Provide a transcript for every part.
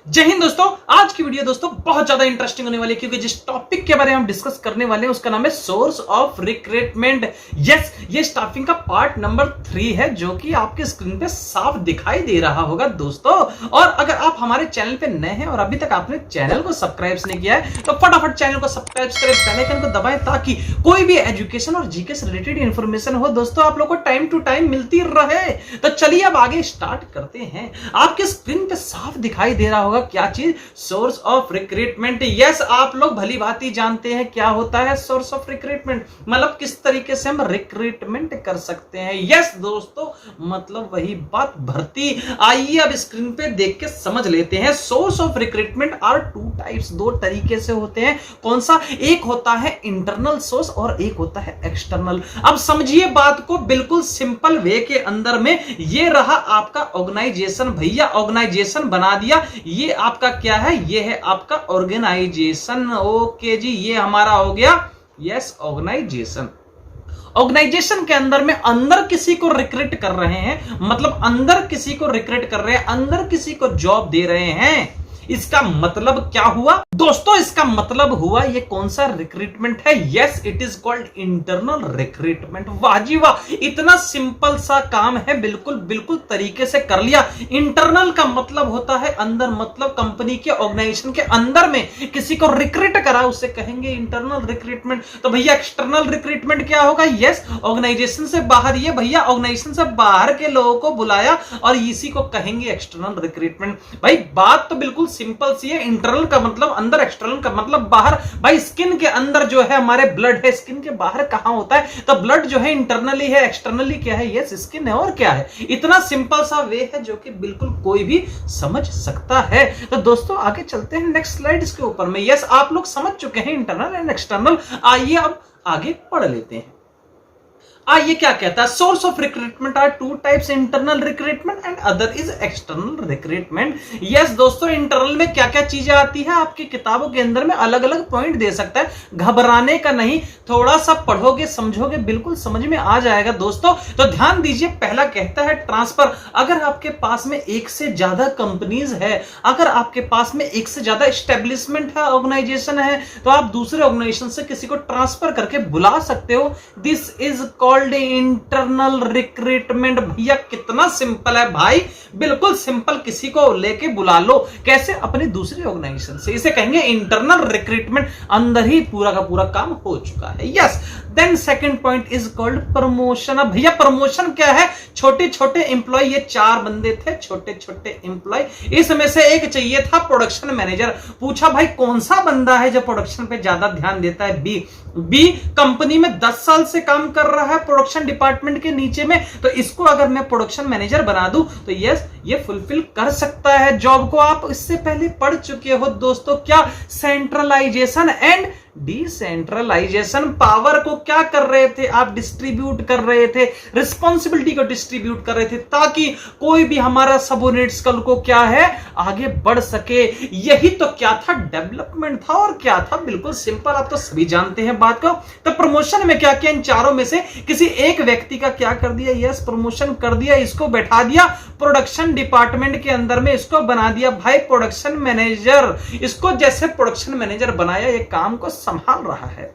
जय हिंद दोस्तों। आज की वीडियो दोस्तों बहुत ज्यादा इंटरेस्टिंग होने वाली है क्योंकि जिस टॉपिक के बारे में हम डिस्कस करने वाले हैं उसका नाम है सोर्स ऑफ रिक्रूटमेंट। यस, ये स्टाफिंग का पार्ट नंबर 3 है जो कि आपके स्क्रीन पे साफ दिखाई दे रहा होगा दोस्तों। और अगर आप हमारे चैनल पे नए हैं और अभी तक आपने चैनल को सब्सक्राइब नहीं किया है तो फटाफट चैनल को सब्सक्राइब करें, बेल आइकन को दबाएं ताकि कोई भी एजुकेशन और जीके से रिलेटेड इंफॉर्मेशन हो दोस्तों आप लोग को टाइम टू टाइम मिलती रहे। तो चलिए अब आगे स्टार्ट करते हैं। आपके स्क्रीन पे साफ दिखाई दे रहा होगा क्या चीज, सोर्स ऑफ रिक्रूटमेंट। यस, आप लोग भली भांति जानते हैं क्या होता है सोर्स ऑफ रिक्रूटमेंट, मतलब किस तरीके से हम रिक्रूटमेंट कर सकते हैं। यस दोस्तों, मतलब वही बात, भर्ती। आइए अब स्क्रीन पे देख के समझ लेते हैं। Source of recruitment are two types, दो तरीके से होते हैं। कौन सा? एक होता है इंटरनल सोर्स और एक होता है एक्सटर्नल। अब समझिए बात को बिल्कुल सिंपल वे के अंदर में। ये रहा आपका ऑर्गेनाइजेशन, भैया ऑर्गेनाइजेशन बना दिया। ये आपका क्या है? ये है आपका ऑर्गेनाइजेशन। ओके जी, ये हमारा हो गया यस ऑर्गेनाइजेशन। ऑर्गेनाइजेशन के अंदर में अंदर किसी को रिक्रूट कर रहे हैं, मतलब अंदर किसी को रिक्रूट कर रहे हैं, अंदर किसी को जॉब दे रहे हैं। इसका मतलब क्या हुआ दोस्तों? इसका मतलब हुआ ये कौन सा रिक्रूटमेंट है? Yes, it is called internal recruitment. वाह जी वाह, इतना सिंपल सा काम है, बिल्कुल बिल्कुल तरीके से कर लिया। इंटरनल का मतलब होता है अंदर, मतलब कंपनी के ऑर्गेनाइजेशन के अंदर में किसी को रिक्रूट करा, उसे कहेंगे इंटरनल रिक्रूटमेंट। तो भैया एक्सटर्नल रिक्रूटमेंट क्या होगा? यस, ऑर्गेनाइजेशन से बाहर, ये भैया ऑर्गेनाइजेशन से बाहर के लोगों को बुलाया और इसी को कहेंगे एक्सटर्नल रिक्रूटमेंट। भाई बात तो बिल्कुल सिंपल सी है। इंटरनल का मतलब अंदर, एक्सटर्नल का मतलब बाहर। भाई स्किन के अंदर जो है हमारे ब्लड है, स्किन के बाहर कहां होता है? तो ब्लड जो है इंटरनली है, एक्सटर्नली क्या है? यस स्किन है। और क्या है? इतना सिंपल सा वे है जो कि बिल्कुल कोई भी समझ सकता है। तो दोस्तों आगे चलते हैं नेक्स्ट स्लाइड के ऊपर में। यस, आप लोग समझ चुके हैं इंटरनल एंड एक्सटर्नल। आइए अब आगे पढ़ लेते हैं। ये क्या कहता है? Source of recruitment are two types, internal recruitment and other is external recruitment. Yes दोस्तों, इंटरनल में क्या क्या चीजें आती है आपकी किताबों के अंदर में अलग अलग पॉइंट दे सकता है, घबराने का नहीं। थोड़ा सा पढ़ोगे समझोगे बिल्कुल समझ में आ जाएगा दोस्तों। तो ध्यान दीजिए, पहला कहता है ट्रांसफर। अगर आपके पास में एक से ज्यादा कंपनीज है, अगर आपके पास में एक से ज्यादा एस्टेब्लिशमेंट है, ऑर्गेनाइजेशन है, तो आप दूसरे ऑर्गेनाइजेशन से किसी को ट्रांसफर करके बुला सकते हो। This is internal recruitment. भैया कितना सिंपल है भाई, बिल्कुल सिंपल। किसी को लेके बुला लो, कैसे? अपनी दूसरी ऑर्गेनाइजेशन से। इसे कहेंगे इंटरनल रिक्रूटमेंट। अंदर ही पूरा का पूरा काम हो चुका है। Yes, then second point is called promotion. अब भैया प्रमोशन क्या है? छोटे छोटे एम्प्लॉय, ये 4 बंदे थे छोटे छोटे एम्प्लॉय, इसमें से एक चाहिए था प्रोडक्शन मैनेजर। पूछा भाई कौन सा बंदा है जो प्रोडक्शन पे ज्यादा ध्यान देता है? बी कंपनी में 10 साल से काम कर रहा है प्रोडक्शन डिपार्टमेंट के नीचे में, तो इसको अगर मैं प्रोडक्शन मैनेजर बना दूं तो यस ये फुलफिल कर सकता है जॉब को। आप इससे पहले पढ़ चुके हो दोस्तों क्या? Centralization and decentralization. पावर को क्या कर रहे थे आप? डिस्ट्रीब्यूट कर रहे थे, रिस्पॉन्सिबिलिटी को डिस्ट्रीब्यूट कर रहे थे ताकि कोई भी हमारा सबऑर्डिनेट्स कल को क्या है आगे बढ़ सके। यही तो क्या था? डेवलपमेंट था। और क्या था? बिल्कुल सिंपल, आप तो सभी जानते हैं बात को। तो प्रमोशन में क्या किया? इन चारों में से किसी एक व्यक्ति का क्या कर दिया? यस प्रमोशन कर दिया, इसको बैठा दिया प्रोडक्शन डिपार्टमेंट के अंदर में, इसको बना दिया भाई प्रोडक्शन मैनेजर। इसको जैसे प्रोडक्शन मैनेजर बनाया, ये काम को संभाल रहा है।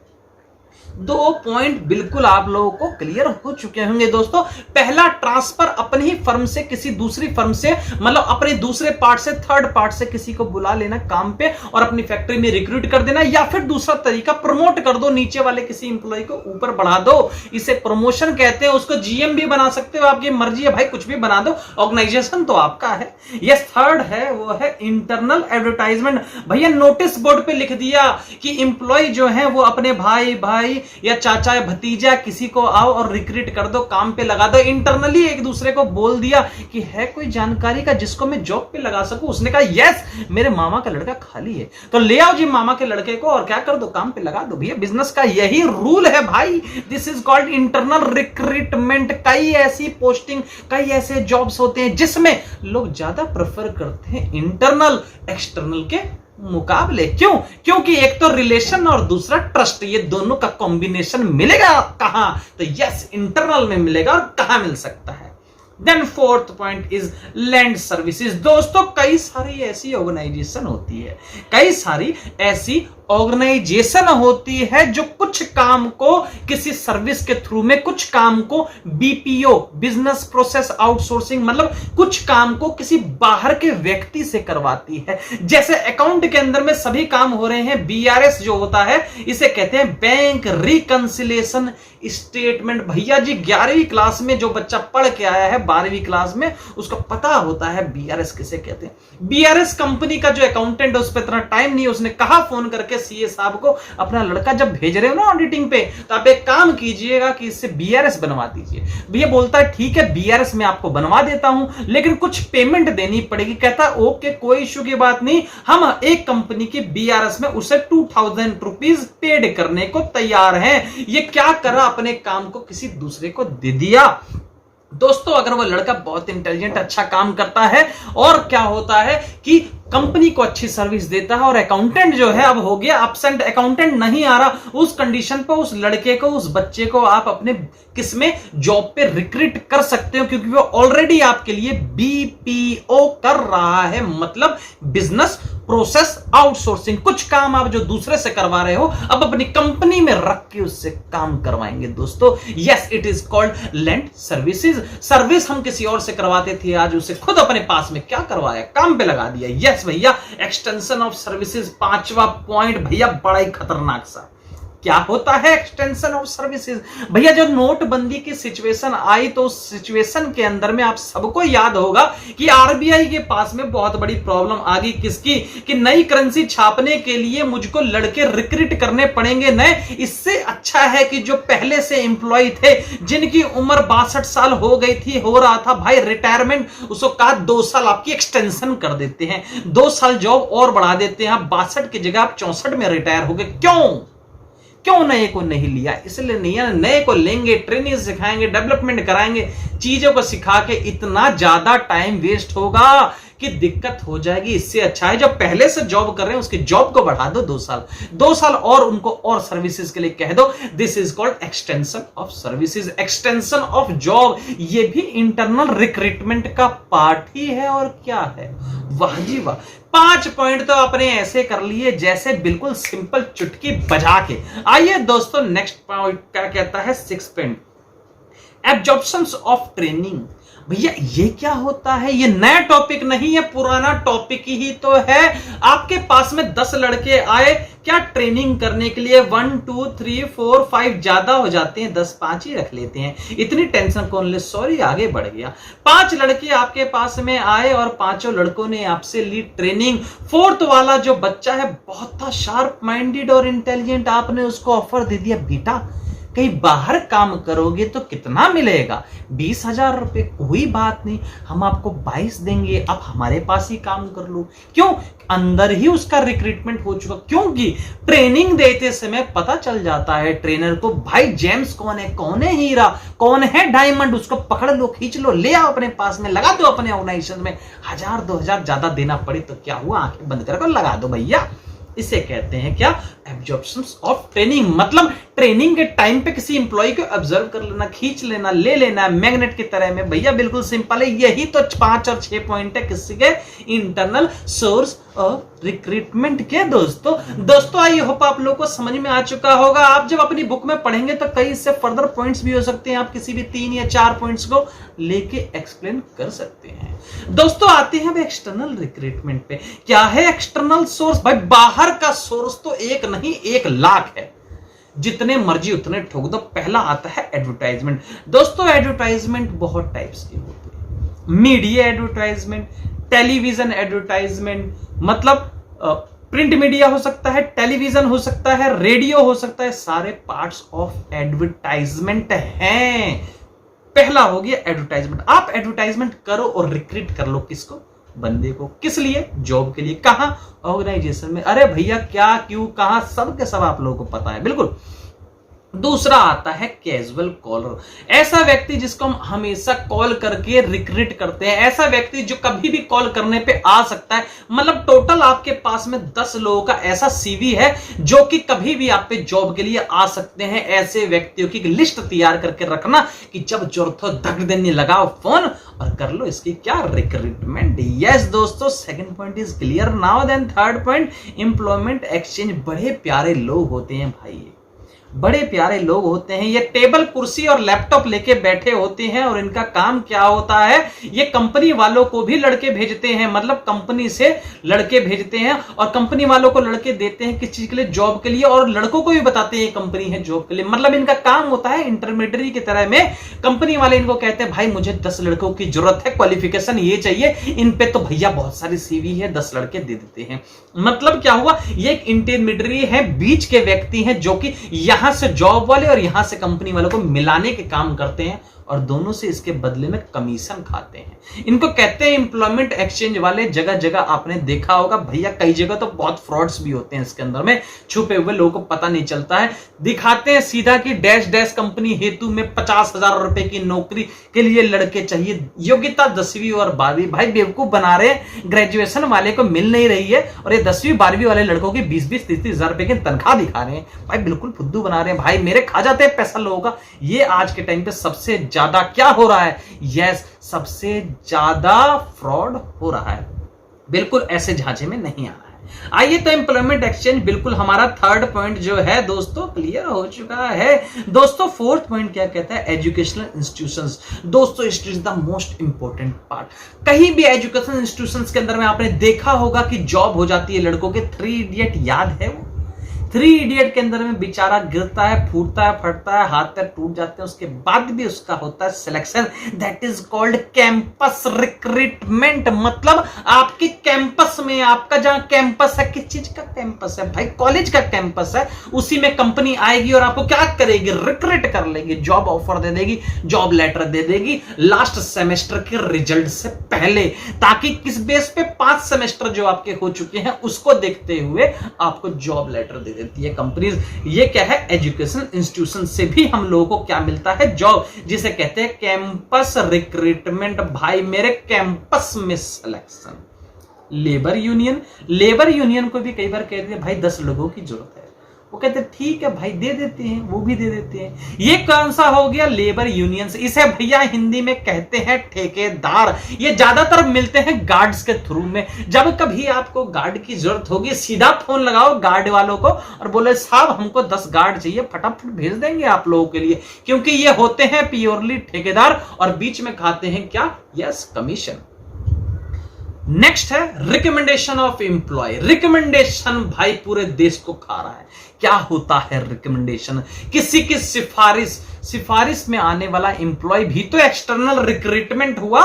2 पॉइंट बिल्कुल आप लोगों को क्लियर हो चुके होंगे दोस्तों। पहला, ट्रांसफर अपनी ही फर्म से किसी दूसरी फर्म से, मतलब अपने दूसरे पार्ट से, थर्ड पार्ट से किसी को बुला लेना काम पे और अपनी फैक्ट्री में रिक्रूट कर देना। या फिर दूसरा तरीका, प्रमोट कर दो, नीचे वाले किसी इंप्लॉय को ऊपर बढ़ा दो, इसे प्रमोशन कहते हैं। उसको जीएम भी बना सकते हो, आपकी मर्जी है भाई, कुछ भी बना दो, ऑर्गेनाइजेशन तो आपका है। यस, थर्ड है वो है इंटरनल एडवर्टाइजमेंट। भैया नोटिस बोर्ड पे लिख दिया कि इंप्लॉय जो है वो अपने भाई या चाचा या भतीजा किसी को आओ और रिक्रूट कर दो, काम पे लगा दो। इंटरनली एक दूसरे को बोल दिया कि है कोई जानकारी का जिसको मैं जॉब पे लगा सकूं। उसने कहा यस मेरे मामा का लड़का खाली है, तो ले आओ जी मामा के लड़के को और क्या कर दो, काम पे लगा दो। भैया बिजनेस का यही रूल है भाई। This is called internal recruitment. कई ऐसी पोस्टिंग, कई ऐसे जॉब्स होते हैं जिसमें लोग ज्यादा प्रेफर करते हैं इंटरनल एक्सटर्नल के मुकाबले। क्यों? क्योंकि एक तो रिलेशन और दूसरा ट्रस्ट, ये दोनों का कॉम्बिनेशन मिलेगा कहां? तो यस इंटरनल में मिलेगा। और कहां मिल सकता है? Then fourth point is land services. दोस्तों कई सारी ऐसी ऑर्गेनाइजेशन होती है, कई सारी ऐसी ऑर्गेनाइजेशन होती है जो कुछ काम को किसी सर्विस के थ्रू में, कुछ काम को बीपीओ, बिजनेस प्रोसेस आउटसोर्सिंग, मतलब कुछ काम को किसी बाहर के व्यक्ति से करवाती है। जैसे अकाउंट के अंदर में सभी काम हो रहे हैं, बीआरएस जो होता है इसे कहते हैं बैंक रिकंसिलेशन स्टेटमेंट। भैया जी 11वीं क्लास में जो बच्चा पढ़ के आया है 12वीं क्लास में, उसको पता होता है बीआरएस किसे कहते हैं। बीआरएस कंपनी का जो अकाउंटेंट है उस पर इतना टाइम नहीं है, उसने कहा फोन करके सीए साहब को, अपना लड़का जब भेज रहे हो ना ऑडिटिंग पे तो आप एक काम कीजिएगा कि इससे बीआरएस बनवा दीजिए। भैया बोलता है ठीक है बीआरएस मैं आपको बनवा देता हूं, लेकिन कुछ पेमेंट देनी पड़ेगी। कहता ओके कोई इश्यू की बात नहीं, हम एक कंपनी की बीआरएस में उसे 2000 रुपीज पेड करने को तैयार हैं। ये क्या करा, अपने काम को किसी दूसरे को दे दिया। दोस्तों अगर वो लड़का बहुत इंटेलिजेंट, अच्छा काम करता है और क्या होता है कि कंपनी को अच्छी सर्विस देता है और अकाउंटेंट जो है अब हो गया एब्सेंट, अकाउंटेंट नहीं आ रहा, उस कंडीशन पर उस लड़के को, उस बच्चे को आप अपने किसमें जॉब पे रिक्रूट कर सकते हो, क्योंकि वो ऑलरेडी आपके लिए बीपीओ कर रहा है, मतलब बिजनेस प्रोसेस आउटसोर्सिंग। कुछ काम आप जो दूसरे से करवा रहे हो अब अपनी कंपनी में रख के उससे काम करवाएंगे। दोस्तों yes it is called land services. Service हम किसी और से करवाते थे, आज उसे खुद अपने पास में क्या करवाया, काम पे लगा दिया। यस भैया एक्सटेंशन ऑफ सर्विसेज, 5वां पॉइंट भैया बड़ा ही खतरनाक सा। क्या होता है एक्सटेंशन ऑफ सर्विसेज? भैया जब नोटबंदी की सिचुएशन आई तो उस सिचुएशन के अंदर में आप सबको याद होगा कि आरबीआई के पास में बहुत बड़ी प्रॉब्लम आ गई, किसकी, कि नई करेंसी छापने के लिए मुझको लड़के रिक्रूट करने पड़ेंगे नए। इससे अच्छा है कि जो पहले से एम्प्लॉय थे, जिनकी उम्र 62 साल हो गई थी, हो रहा था भाई रिटायरमेंट, उसको कहा 2 साल आपकी एक्सटेंशन कर देते हैं, 2 साल जॉब और बढ़ा देते हैं, आप 62 की जगह आप 64 में रिटायर हो गए। क्यों नए को नहीं लिया? इसलिए नहीं है, नए को लेंगे, ट्रेनिंग सिखाएंगे, डेवलपमेंट कराएंगे, चीजों को सिखा के इतना ज्यादा टाइम वेस्ट होगा कि दिक्कत हो जाएगी। इससे अच्छा है जो पहले से जॉब कर रहे हैं उसकी जॉब को बढ़ा दो 2 साल और उनको और सर्विसेज के लिए कह दो। This is called extension of services, extension of job. ये भी इंटरनल रिक्रूटमेंट का पार्ट ही है और क्या है। वाह जी वाह, 5 पॉइंट तो आपने ऐसे कर लिए जैसे बिल्कुल सिंपल चुटकी बजा के। आइए दोस्तों नेक्स्ट पॉइंट क्या कहता है, 6 पॉइंट एब्जॉर्प्शंस ऑफ ट्रेनिंग। भैया ये क्या होता है? ये नया टॉपिक नहीं है, पुराना टॉपिक ही तो है। आपके पास में 10 लड़के आए क्या ट्रेनिंग करने के लिए, 1 2 3 4 5 ज्यादा हो जाते हैं, 10 5 ही रख लेते हैं, इतनी टेंशन कौन ले। सॉरी आगे बढ़ गया। 5 लड़के आपके पास में आए और 5 लड़कों ने आपसे ली ट्रेनिंग। 4th वाला जो बच्चा है बहुत था शार्प माइंडेड और इंटेलिजेंट, आपने उसको ऑफर दे दिया, बेटा कहीं बाहर काम करोगे तो कितना मिलेगा, 20,000 रुपए, कोई बात नहीं हम आपको 22 देंगे, आप हमारे पास ही काम कर लो। क्यों? अंदर ही उसका रिक्रूटमेंट हो चुका, क्योंकि ट्रेनिंग देते समय पता चल जाता है ट्रेनर को भाई जेम्स कौन है हीरा, कौन है डायमंड, उसको पकड़ लो, खींच लो, ले आओ अपने पास में, लगा दो अपने ऑर्गेनाइजेशन में। 1000-2000 ज्यादा देना पड़े तो क्या हुआ, आंखें बंद करके लगा दो भैया। इसे कहते हैं क्या, एब्जॉर्प्शंस ऑफ ट्रेनिंग। मतलब ट्रेनिंग के टाइम पे किसी इंप्लॉय को ऑब्जर्व कर लेना, खींच लेना, ले लेना, मैग्नेट की तरह में। भैया बिल्कुल सिंपल है, यही तो 5 और 6 पॉइंट है किसी के, इंटरनल सोर्स ऑफ रिक्रूटमेंट के। दोस्तों आई होप आप लोगों को समझ में आ चुका होगा। आप जब अपनी बुक में पढ़ेंगे तो कई इससे फर्दर पॉइंट्स भी हो सकते हैं, आप किसी भी 3 या 4 पॉइंट्स को लेके एक्सप्लेन कर सकते हैं। दोस्तों आते हैं अब एक्सटर्नल रिक्रूटमेंट पे। क्या है एक्सटर्नल सोर्स? भाई बाहर का सोर्स तो एक नहीं 1 लाख है, जितने मर्जी उतने ठोक दो। पहला आता है एडवर्टाइजमेंट। दोस्तों एडवर्टाइजमेंट बहुत टाइप्स की होती है, मीडिया एडवर्टाइजमेंट, टेलीविजन एडवर्टाइजमेंट, मतलब प्रिंट मीडिया हो सकता है, टेलीविजन हो सकता है, रेडियो हो सकता है, सारे पार्ट्स ऑफ एडवर्टाइजमेंट हैं। पहला हो गया एडवर्टाइजमेंट। आप एडवर्टाइजमेंट करो और रिक्रूट कर लो, किसको, बंदे को, किस लिए, जॉब के लिए। कहां, ऑर्गेनाइजेशन में। अरे भैया क्या, क्यों, कहां, सब के सब आप लोगों को पता है बिल्कुल। दूसरा आता है कैजुअल कॉलर। ऐसा व्यक्ति जिसको हम हमेशा कॉल करके रिक्रूट करते हैं, ऐसा व्यक्ति जो कभी भी कॉल करने पे आ सकता है। मतलब टोटल आपके पास में 10 लोगों का ऐसा सीवी है जो कि कभी भी आप पे जॉब के लिए आ सकते हैं। ऐसे व्यक्तियों की लिस्ट तैयार करके रखना कि जब जरूरत हो धक देने लगाओ फोन और कर लो इसकी क्या रिक्रूटमेंट। यस दोस्तों, second point is clear now. Then third point, employment exchange. बड़े प्यारे लोग होते हैं भाई, बड़े प्यारे लोग होते हैं। ये टेबल कुर्सी और लैपटॉप लेके बैठे होते हैं और इनका काम क्या होता है, ये कंपनी वालों को भी लड़के भेजते हैं। मतलब कंपनी से लड़के भेजते हैं और कंपनी वालों को लड़के देते हैं किस चीज के लिए, जॉब के लिए, और लड़कों को भी बताते हैं ये कंपनी है जॉब के लिए। मतलब इनका काम होता है इंटरमीडिएट की तरह में। कंपनी वाले इनको कहते हैं भाई मुझे 10 लड़कों की जरूरत है, क्वालिफिकेशन ये चाहिए, इन पे तो भैया बहुत सारी सीवी है, 10 लड़के दे देते हैं। मतलब क्या हुआ, ये एक इंटरमीडिएट है, बीच के व्यक्ति हैं जो कि यहां से जॉब वाले और यहां से कंपनी वालों को मिलाने के काम करते हैं और दोनों से इसके बदले में कमीशन खाते हैं। इनको कहते हैं एम्प्लॉयमेंट एक्सचेंज वाले। जगह जगह आपने देखा होगा भैया, कई जगह तो बहुत फ्रॉड्स भी होते हैं इसके अंदर में, छुपे हुए, लोगों को पता नहीं चलता है। दिखाते हैं सीधा कि डैश डैश कंपनी हेतु में 50,000 रुपए की नौकरी के लिए लड़के चाहिए, योग्यता 10वीं और 12वीं। भाई बेवकूफ बना रहे हैं, ग्रेजुएशन वाले को मिल नहीं रही है और ये 10वीं 12वीं वाले लड़कों की 20-20 30-30 हजार रुपए की तनख्वाह दिखा रहे हैं। भाई बिल्कुल फुद्दू बना रहे हैं भाई, मेरे खा जाते हैं पैसा लोगों का। ये आज के टाइम पे सबसे ज्यादा क्या हो रहा है, यस, सबसे ज्यादा फ्रॉड हो रहा है। बिल्कुल ऐसे झांझे में नहीं आना है। आइए तो एम्प्लॉयमेंट एक्सचेंज बिल्कुल हमारा थर्ड पॉइंट जो है दोस्तों क्लियर हो चुका है। दोस्तों फोर्थ पॉइंट क्या कहता है, एजुकेशनल इंस्टीट्यूशंस। दोस्तों it is the most important part. कहीं भी एजुकेशनल इंस्टीट्यूशंस के अंदर में आपने देखा होगा कि जॉब हो जाती है लड़कों के। 3 इडियट याद है वो? 3 इडियट के अंदर में बेचारा गिरता है, फूटता है, फटता है, हाथ पैर टूट जाते हैं, उसके बाद भी उसका होता है selection. That is called campus recruitment. मतलब आपके कैंपस में, आपका जहां कैंपस है, किस चीज का कैंपस है भाई, कॉलेज का कैंपस है, उसी में कंपनी आएगी और आपको क्या करेगी, रिक्रूट कर लेगी, जॉब ऑफर दे देगी, जॉब लेटर दे देगी लास्ट सेमेस्टर के रिजल्ट से पहले, ताकि किस बेस पे 5 सेमेस्टर जो आपके हो चुके हैं उसको देखते हुए आपको जॉब लेटर दे देती है कंपनीज। ये क्या है, एजुकेशन इंस्टीट्यूशन से भी हम लोगों को क्या मिलता है, जॉब, जिसे कहते हैं कैंपस रिक्रूटमेंट। भाई मेरे कैंपस में सिलेक्शन। लेबर यूनियन को भी कई बार कहते हैं भाई 10 लोगों की जरूरत है, वो कहते हैं ठीक है भाई दे देते हैं, वो भी दे देते हैं। ये कौन सा हो गया, लेबर यूनियंस। इसे भैया हिंदी में कहते हैं ठेकेदार। ये ज्यादातर मिलते हैं गार्ड्स के थ्रू में। जब कभी आपको गार्ड की जरूरत होगी, सीधा फोन लगाओ गार्ड वालों को और बोले साहब हमको 10 गार्ड चाहिए, फटाफट भेज देंगे आप लोगों के लिए, क्योंकि ये होते हैं प्योरली ठेकेदार और बीच में खाते हैं क्या, यस, कमीशन। नेक्स्ट है रिकमेंडेशन ऑफ एम्प्लॉय। रिकमेंडेशन भाई पूरे देश को खा रहा है। क्या होता है रिकमेंडेशन, किसी की सिफारिश में आने वाला एम्प्लॉय भी तो एक्सटर्नल रिक्रूटमेंट हुआ।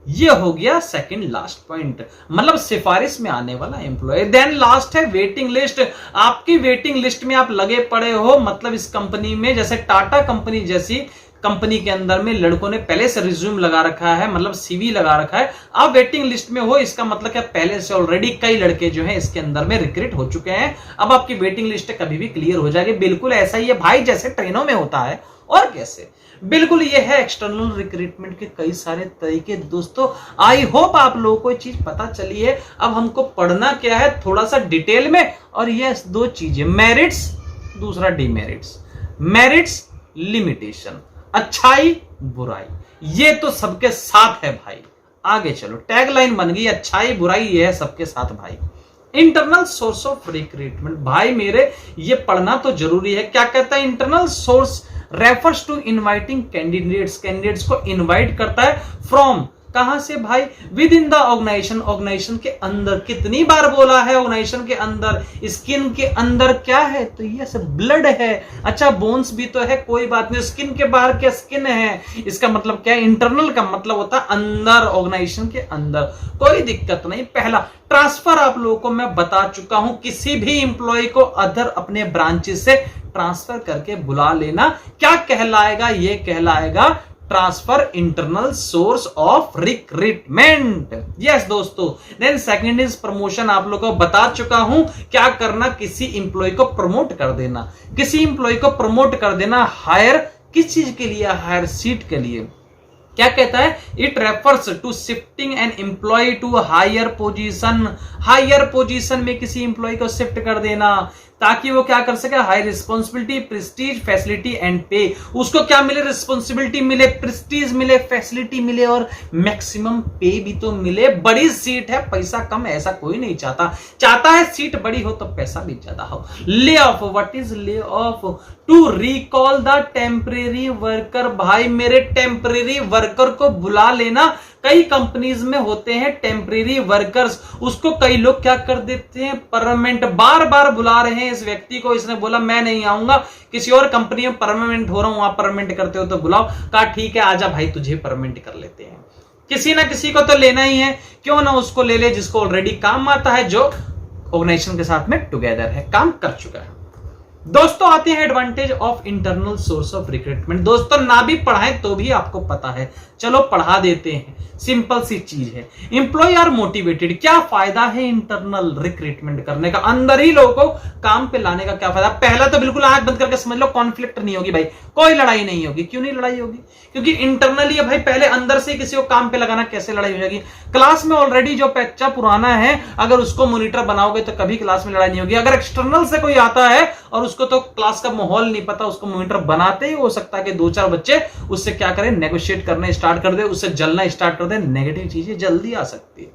ये हो गया सेकंड लास्ट पॉइंट, मतलब सिफारिश में आने वाला एम्प्लॉय। देन लास्ट है वेटिंग लिस्ट। आपकी वेटिंग लिस्ट में आप लगे पड़े हो, मतलब इस कंपनी में, जैसे टाटा कंपनी जैसी कंपनी के अंदर में लड़कों ने पहले से रिज्यूम लगा रखा है, मतलब सीवी लगा रखा है, आप वेटिंग लिस्ट में हो, इसका मतलब क्या, पहले से ऑलरेडी कई लड़के जो हैं इसके अंदर में रिक्रूट हो चुके हैं। अब आपकी वेटिंग लिस्ट कभी भी क्लियर हो जाएगी। बिल्कुल ऐसा ही है भाई जैसे ट्रेनों में होता है, और कैसे। बिल्कुल ये है एक्सटर्नल रिक्रूटमेंट के कई सारे तरीके। दोस्तों आई होप आप लोगों को ये चीज पता चली है। अब हमको पढ़ना क्या है थोड़ा सा डिटेल में, और ये 2 चीजें, मेरिट्स, दूसरा डिमेरिट्स। मेरिट्स, लिमिटेशन, अच्छाई बुराई, ये तो सबके साथ है भाई। आगे चलो, टैगलाइन बन गई, अच्छाई बुराई ये है सबके साथ भाई। इंटरनल सोर्स ऑफ रिक्रूटमेंट, भाई मेरे ये पढ़ना तो जरूरी है। क्या कहता है, internal source refers to inviting candidates को इनवाइट करता है फ्रॉम, कहां से भाई, विद इन द ऑर्गेनाइजेशन के अंदर। कितनी बार बोला है ऑर्गेनाइजेशन के अंदर, स्किन के अंदर क्या है, तो ये सब ब्लड है। अच्छा बोन्स भी तो है, कोई बात नहीं, स्किन के बाहर क्या, स्किन है, इसका मतलब क्या है, इंटरनल का मतलब होता है अंदर, ऑर्गेनाइजेशन के अंदर, कोई दिक्कत नहीं। पहला ट्रांसफर आप लोगों को मैं बता चुका हूं, किसी भी इंप्लॉय को अदर अपने ब्रांचेस से ट्रांसफर करके बुला लेना, क्या कहलाएगा, ये कहलाएगा transfer internal source of recruitment. Yes दोस्तों। Then second is promotion. आप लोगों को बता चुका हूं क्या करना, किसी इंप्लॉय को प्रमोट कर देना। किसी इंप्लॉय को प्रमोट कर देना हायर किस चीज के लिए? हायर सीट के लिए। क्या कहता है? It refers to shifting an employee to higher position. Higher position में किसी इंप्लॉय को शिफ्ट कर देना ताकि वो क्या कर सके? High responsibility, Prestige, facility and पे। उसको क्या मिले? रिस्पॉन्सिबिलिटी मिले, प्रेस्टीज मिले, फैसिलिटी मिले और मैक्सिमम पे भी तो मिले। बड़ी सीट है, पैसा कम है, ऐसा कोई नहीं चाहता। चाहता है सीट बड़ी हो तो पैसा भी ज्यादा हो। Lay off. What is lay off? To recall the temporary worker. भाई मेरे टेम्परेरी वर्कर को बुला लेना। कई कंपनीज में होते हैं टेम्परेरी वर्कर्स, उसको कई लोग क्या कर देते हैं? परमानेंट। बार बार बुला रहे हैं इस व्यक्ति को, इसने बोला मैं नहीं आऊंगा, किसी और कंपनी में परमानेंट हो रहा हूं, आप परमानेंट करते हो तो बुलाओ। कहा ठीक है आजा भाई तुझे परमानेंट कर लेते हैं। किसी ना किसी को तो लेना ही है, क्यों ना उसको ले ले जिसको ऑलरेडी काम आता है, जो ऑर्गेनाइजेशन के साथ में टुगेदर है, काम कर चुका है। दोस्तों आते हैं advantage of internal source of recruitment. दोस्तों ना भी पढ़ाएं तो भी आपको पता है, चलो पढ़ा देते हैं। सिंपल सी चीज है, इंप्लॉय आर मोटिवेटेड। क्या फायदा है इंटरनल रिक्रूटमेंट करने का? अंदर ही लोगों को काम पे लाने का क्या फायदा? पहला तो बिल्कुल आंख बंद करके समझ लो, कॉन्फ्लिक्ट नहीं होगी भाई, कोई लड़ाई नहीं होगी। क्यों नहीं लड़ाई होगी? क्योंकि इंटरनली है भाई, पहले अंदर से किसी को काम पे लगाना, कैसे लड़ाई हो जाएगी? क्लास में ऑलरेडी जो बच्चा पुराना है अगर उसको मॉनिटर बनाओगे तो कभी क्लास में लड़ाई नहीं होगी। अगर एक्सटर्नल से कोई आता है और उसको तो क्लास का माहौल नहीं पता, उसको मॉनिटर बनाते ही हो सकता है कि 2-4 बच्चे उससे क्या करें? नेगोशिएट करने स्टार्ट कर दे, उससे जलना स्टार्ट कर दे, नेगेटिव चीजें जल्दी आ सकती है।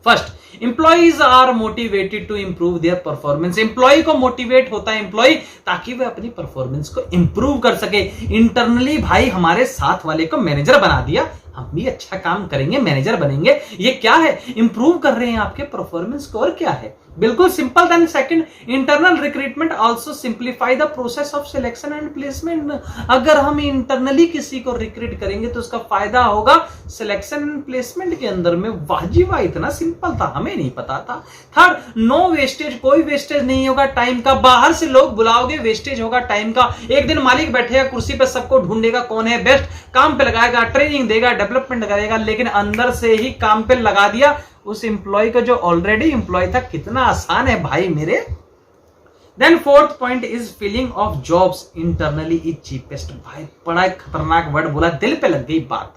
First, employees are motivated to improve their performance. Employee को मोटिवेट होता है एम्प्लॉय ताकि वह अपनी परफॉर्मेंस को इंप्रूव कर सके। इंटरनली भाई हमारे साथ वाले को मैनेजर बना दिया, हम भी अच्छा काम करेंगे, मैनेजर बनेंगे। ये क्या है? इंप्रूव कर रहे हैं आपके परफॉर्मेंस को। और क्या है? बिल्कुल simple. Then second, internal recruitment also simplify the process of selection and placement. अगर हम इंटरनली किसी को रिक्रूट करेंगे तो उसका फायदा होगा सिलेक्शन एंड प्लेसमेंट के अंदर में। वाजिबा इतना सिंपल था, हमें नहीं पता था। Third, no wastage. कोई वेस्टेज नहीं होगा टाइम का। बाहर से लोग बुलाओगे, वेस्टेज होगा टाइम का। एक दिन मालिक बैठेगा कुर्सी पे, सबको ढूंढेगा कौन है बेस्ट, काम पे लगाएगा, ट्रेनिंग देगा, डेवलपमेंट करेगा, लेकिन अंदर से ही काम पे लगा दिया उस एम्प्लॉय को जो ऑलरेडी एम्प्लॉय था। कितना आसान है भाई मेरे। Then fourth point is filling of jobs internally is cheapest. भाई बड़ा खतरनाक वर्ड बोला, दिल पे लग गई बात।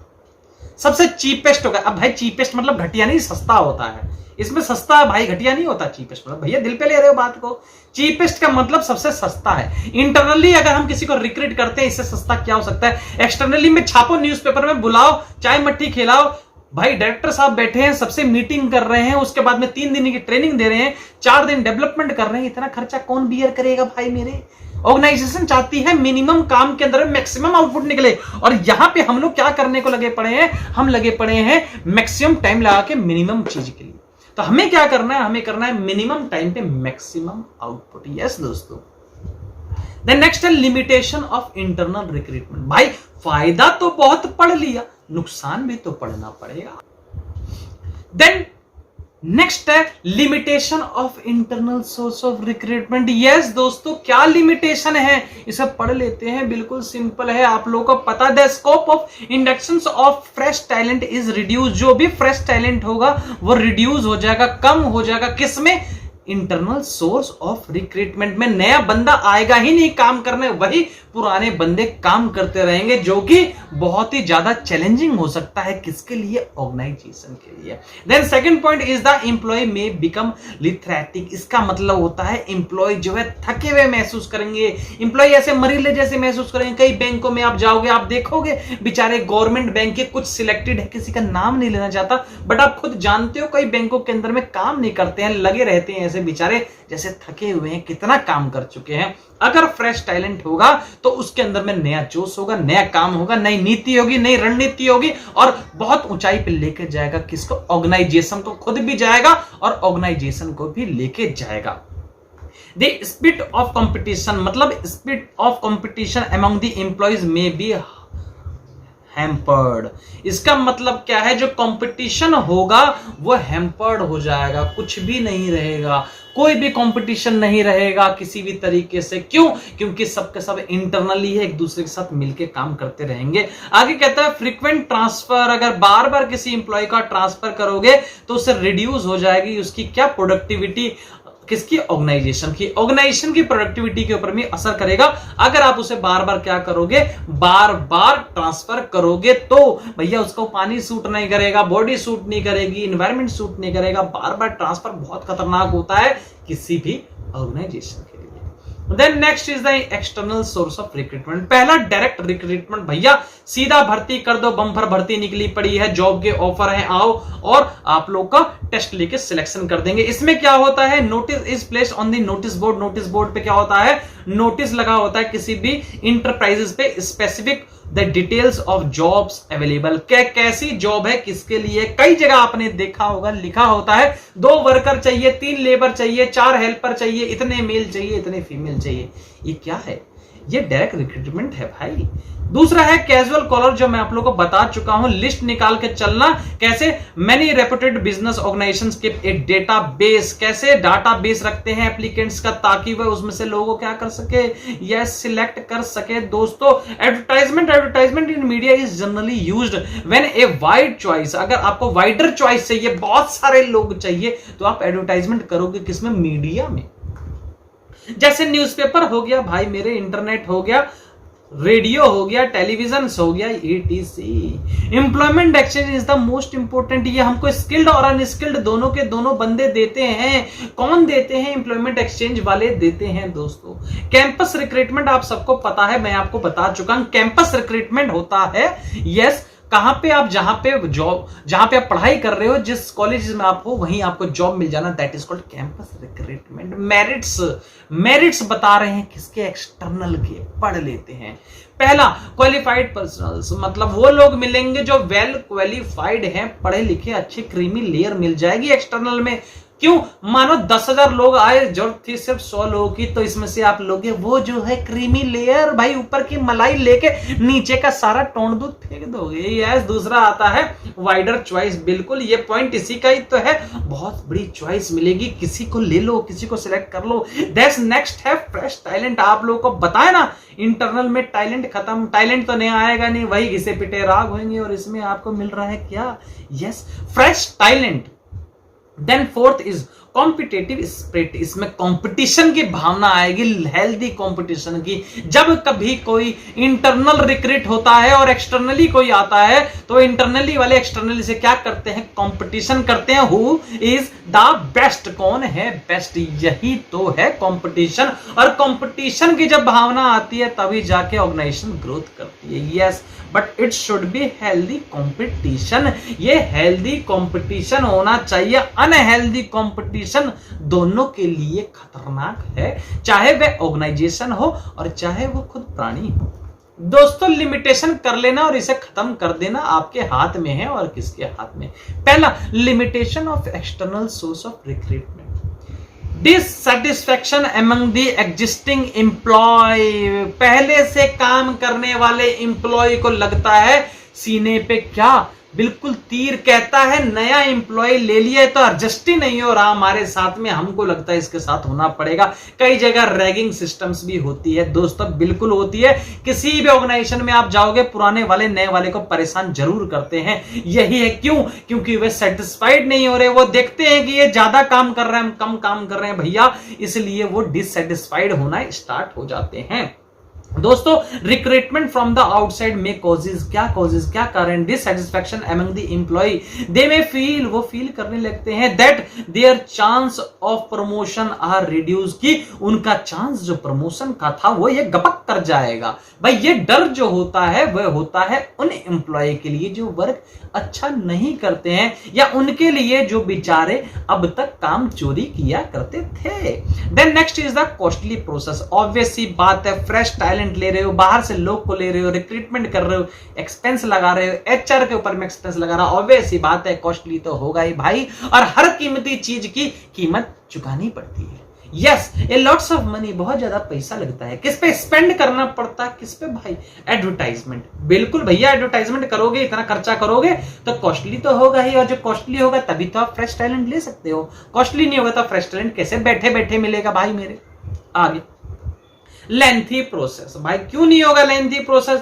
सबसे चीपेस्ट होगा। अब भाई चीपेस्ट मतलब घटिया नहीं, सस्ता होता है। इसमें सस्ता भाई घटिया नहीं होता। चीपेस्ट मतलब भैया दिल पे ले रहे हो बात को। चीपेस्ट का मतलब सबसे सस्ता है। इंटरनली अगर हम किसी को रिक्रूट करते हैं, इससे सस्ता क्या हो सकता है? एक्सटर्नली में छापो, न्यूज़पेपर में बुलाओ, चाय मट्ठी खिलाओ, भाई डायरेक्टर साहब बैठे हैं, सबसे मीटिंग कर रहे हैं, उसके बाद में 3 दिन की ट्रेनिंग दे रहे हैं, 4 दिन डेवलपमेंट कर रहे हैं। इतना खर्चा कौन बियर करेगा भाई मेरे? ऑर्गेनाइजेशन चाहती है मिनिमम काम के अंदर मैक्सिमम आउटपुट निकले, और यहां पे हम लोग क्या करने को लगे पड़े हैं? हम लगे पड़े हैं मैक्सिमम टाइम लगा के मिनिमम चीज के लिए। तो हमें क्या करना है? हमें करना है मिनिमम टाइम पे मैक्सिमम आउटपुट। यस दोस्तों। देन नेक्स्ट है लिमिटेशन ऑफ इंटरनल रिक्रूटमेंट। भाई फायदा तो बहुत पढ़ लिया, नुकसान भी तो पढ़ना पड़ेगा। देन नेक्स्ट है limitation of internal source of recruitment. Yes दोस्तों, क्या लिमिटेशन है इसे पढ़ लेते हैं। बिल्कुल सिंपल है, आप लोगों को पता। The scope of induction of fresh talent is reduce. जो भी फ्रेश टैलेंट होगा वो रिड्यूस हो जाएगा, कम हो जाएगा। किसमें? इंटरनल सोर्स ऑफ रिक्रूटमेंट में। नया बंदा आएगा ही नहीं काम करने, वही पुराने बंदे काम करते रहेंगे, जो कि बहुत ही ज्यादा चैलेंजिंग हो सकता है। किसके लिए? ऑर्गेनाइजेशन के लिए। Then second point is the employ may become lethargic. इसका मतलब होता है एम्प्लॉय जो है थके हुए महसूस करेंगे, एम्प्लॉय ऐसे मरीले जैसे महसूस करेंगे। कई बैंकों में आप जाओगे, आप देखोगे बेचारे गवर्नमेंट बैंक के कुछ सिलेक्टेड है, किसी का नाम नहीं लेना चाहता, बट आप खुद जानते हो कई बैंकों के अंदर में काम नहीं करते हैं, लगे रहते हैं ऐसे बेचारे जैसे थके हुए हैं, कितना काम कर चुके हैं। अगर फ्रेश टैलेंट होगा तो उसके अंदर में नया जोश होगा, नया काम होगा, नई नीति होगी, नई रणनीति होगी, और बहुत ऊंचाई पे लेके जाएगा। किसको? ऑर्गेनाइजेशन को। खुद भी जाएगा और ऑर्गेनाइजेशन को भी लेके जाएगा। द स्पिरिट ऑफ कंपटीशन मतलब spirit of competition among the employees में बी हैम्पर्ड। इसका मतलब क्या है, जो कंपटीशन होगा वो हैम्पर्ड हो जाएगा, कुछ भी नहीं रहेगा, कोई भी कंपटीशन नहीं रहेगा किसी भी तरीके से। क्यों? क्योंकि सबके सब इंटरनली है, एक दूसरे के साथ मिलके काम करते रहेंगे। आगे कहता है फ्रीक्वेंट ट्रांसफर, अगर बार बार किसी इंप्लॉय का ट्रांसफर करोगे तो उससे रिड्यूस हो जाएगी उसकी क्या प्रोडक्टिविटी, किसकी, ऑर्गेनाइजेशन की प्रोडक्टिविटी के ऊपर भी असर करेगा। अगर आप उसे बार बार क्या करोगे, बार बार ट्रांसफर करोगे तो भैया उसको पानी सूट नहीं करेगा, बॉडी सूट नहीं करेगी, एनवायरमेंट सूट नहीं करेगा। बार बार ट्रांसफर बहुत खतरनाक होता है किसी भी ऑर्गेनाइजेशन के लिए। Then next is the external source of recruitment. पहला डायरेक्ट रिक्रूटमेंट, भैया सीधा भर्ती कर दो, बम्पर भर्ती निकली पड़ी है, जॉब के ऑफर है, आओ और आप लोग का टेस्ट लेके सिलेक्शन कर देंगे। इसमें क्या होता है, notice is placed on the notice board. Notice board पे क्या होता है, नोटिस लगा होता है किसी भी इंटरप्राइजेस पे, specific the details of jobs available, कैसी जॉब है, किसके लिए। कई जगह आपने देखा होगा लिखा होता है 2 वर्कर चाहिए, 3 लेबर चाहिए, 4 हेल्पर चाहिए, इतने मेल चाहिए, इतने फीमेल चाहिए। ये क्या है, ये डायरेक्ट रिक्रूटमेंट है भाई। दूसरा है कैजुअल कॉलर, जो मैं आप लोगों को बता चुका हूं, लिस्ट निकाल के चलना। कैसे, many reputed business organisations keep a database, कैसे डाटाबेस रखते हैं एप्लीकेंट्स का, ताकि वह उसमें से लोगों को क्या कर सके, यह सिलेक्ट कर सके। दोस्तों advertisement in media is generally used when a wide choice, अगर आपको वाइडर चॉइस चाहिए, बहुत सारे लोग चाहिए, तो आप एडवर्टाइजमेंट करोगे किसमें, मीडिया में। जैसे न्यूज़पेपर हो गया भाई मेरे, इंटरनेट हो गया, रेडियो हो गया, टेलीविजन हो गया, ETC। Employment exchange is the most important. ये हमको स्किल्ड और अनस्किल्ड दोनों के दोनों बंदे देते हैं। कौन देते हैं, एम्प्लॉयमेंट एक्सचेंज वाले देते हैं। दोस्तों कैंपस रिक्रूटमेंट आप सबको पता है, मैं आपको बता चुका हूं। कैंपस रिक्रूटमेंट होता है, यस, कहां पे आप, जहां पे आप पढ़ाई कर रहे हो, जिस कॉलेज में आप हो वहीं आपको जॉब मिल जाना, that is called campus recruitment. Merits बता रहे हैं किसके, एक्सटर्नल के, पढ़ लेते हैं। पहला क्वालिफाइड पर्सनल्स, मतलब वो लोग मिलेंगे जो वेल क्वालिफाइड हैं, पढ़े लिखे, अच्छे क्रीमी लेयर मिल जाएगी एक्सटर्नल में। क्यों, मानो 10,000 लोग आए, जरूरत थी सिर्फ 100 लोगों की, तो इसमें से आप लोगे वो जो है क्रीमी लेयर, भाई ऊपर की मलाई लेके नीचे का सारा टोंड दूध फेंक दोगे। यस। दूसरा आता है वाइडर चॉइस, बिल्कुल ये पॉइंट इसी का ही तो है, बहुत बड़ी चॉइस मिलेगी, किसी को ले लो, किसी को सिलेक्ट कर लो। दैट्स नेक्स्ट है फ्रेश टैलेंट। आप लोगों को बताया ना, इंटरनल में टैलेंट खत्म, टैलेंट तो नहीं आएगा, नहीं वही घिसे पिटे राग होंगे, और इसमें आपको मिल रहा है क्या, yes, fresh talent. Then fourth is competitive spirit, इसमें कंपटीशन की भावना आएगी, हेल्दी कंपटीशन की। जब कभी कोई इंटरनल रिक्रूट होता है और एक्सटर्नली कोई आता है, तो इंटरनली वाले एक्सटर्नली से क्या करते हैं, कंपटीशन करते हैं, हु इज द बेस्ट, कौन है बेस्ट, यही तो है कंपटीशन। और कंपटीशन की जब भावना आती है तभी जाके ऑर्गेनाइजेशन ग्रोथ करती है। Yes, but it should be healthy competition, ये हेल्दी कंपटीशन होना चाहिए। अनहेल्दी कंपटीशन दोनों के लिए खतरनाक है, चाहे वह ऑर्गेनाइजेशन हो और चाहे वो खुद प्राणी हो। दोस्तों लिमिटेशन कर लेना और इसे खत्म कर देना आपके हाथ में है, और किसके हाथ में। पहला, limitation of external source of recruitment, dissatisfaction among the existing employ. पहले से काम करने वाले एम्प्लॉय को लगता है सीने पे क्या, बिल्कुल तीर, कहता है नया एम्प्लॉय ले लिया है तो एडजस्ट ही नहीं हो रहा हमारे साथ में, हमको लगता है इसके साथ होना पड़ेगा। कई जगह रैगिंग सिस्टम्स भी होती है दोस्तों, बिल्कुल होती है। किसी भी ऑर्गेनाइजेशन में आप जाओगे, पुराने वाले नए वाले को परेशान जरूर करते हैं। यही है, क्यों, क्योंकि वे सेटिस्फाइड नहीं हो रहे, वो देखते हैं कि ये ज्यादा काम कर रहे हैं, हम कम काम कर रहे हैं भैया, इसलिए वो डिससेटिस्फाइड होना स्टार्ट हो जाते हैं। दोस्तों recruitment from the outside may causes, क्या कारण, dissatisfaction among the employ, they may feel, वो फील करने लगते हैं that their chance of promotion are reduce, की उनका चांस जो प्रमोशन का था वो ये गपक कर जाएगा। भाई ये डर जो होता है वह होता है उन एम्प्लॉय के लिए जो वर्क अच्छा नहीं करते हैं, या उनके लिए जो बेचारे अब तक काम चोरी किया करते थे। Then next is the costly process. Obvious सी बात है, फ्रेश टैलेंट ले रहे हो, बाहर से लोग को ले रहे हो, रिक्रूटमेंट कर रहे हो, एक्सपेंस लगा रहे हो, HR के ऊपर में एक्सपेंस लगा रहा, ऑब्वियस सी बात है कॉस्टली तो होगा ही भाई, और हर कीमती चीज की कीमत चुकानी पड़ती है। Yes, A lots of money, बहुत ज्यादा पैसा लगता है। किस पे स्पेंड करना पड़ता है? किस पे भाई? एडवर्टाइजमेंट। बिल्कुल भैया, एडवर्टाइजमेंट करोगे, इतना खर्चा करोगे तो कॉस्टली तो होगा ही, और जो कॉस्टली होगा तभी तो आप फ्रेश टैलेंट ले सकते हो। कॉस्टली नहीं होगा तो फ्रेश टैलेंट कैसे बैठे बैठे मिलेगा भाई मेरे? आगे लेंथी प्रोसेस। भाई क्यों नहीं होगा लेंथी प्रोसेस?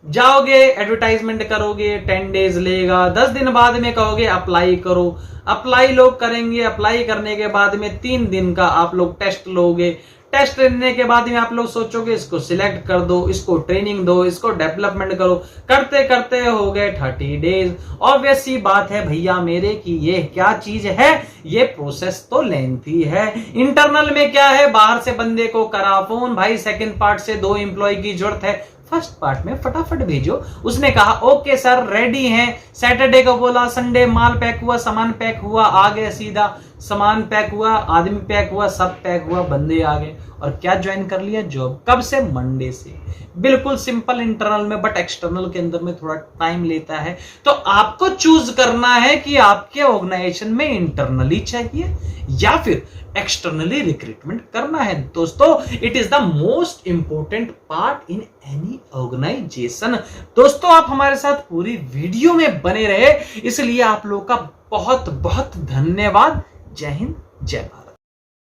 जाओगे एडवर्टाइजमेंट करोगे, 10 डेज लेगा, 10 दिन बाद में कहोगे अप्लाई करो, अप्लाई लोग करेंगे, अप्लाई करने के बाद में 3 दिन का आप लोग टेस्ट लोगे, टेस्ट लेने के बाद में आप लोग सोचोगे इसको सिलेक्ट कर दो, इसको ट्रेनिंग दो, इसको डेवलपमेंट करो, करते करते हो गए 30 डेज। ऑब्वियस सी बात है भैया मेरे कि ये क्या चीज है, ये प्रोसेस तो लेंथी है। इंटरनल में क्या है, बाहर से बंदे को करा फोन, भाई सेकंड पार्ट से 2 एम्प्लॉय की जरूरत है, फर्स्ट पार्ट में फटाफट भेजो। उसने कहा ओके सर रेडी हैं, सैटरडे को बोला, संडे माल पैक हुआ, सामान पैक हुआ, आ गए सीधा, सामान पैक हुआ, आदमी पैक हुआ, सब पैक हुआ, बंदे आ गए और क्या ज्वाइन कर लिया? जॉब। कब से? मंडे से। बिल्कुल सिंपल इंटरनल में, बट एक्सटर्नल के अंदर में थोड़ा टाइम लेता है। तो आपको चूज करना है कि आपके ऑर्गेनाइजेशन में इंटरनली चाहिए या फिर एक्सटर्नली रिक्रूटमेंट करना है। दोस्तों it is the most important part in any organisation. दोस्तों आप हमारे साथ पूरी वीडियो में बने रहे, इसलिए आप लोगों का बहुत बहुत धन्यवाद। जय हिंद, जय भारत।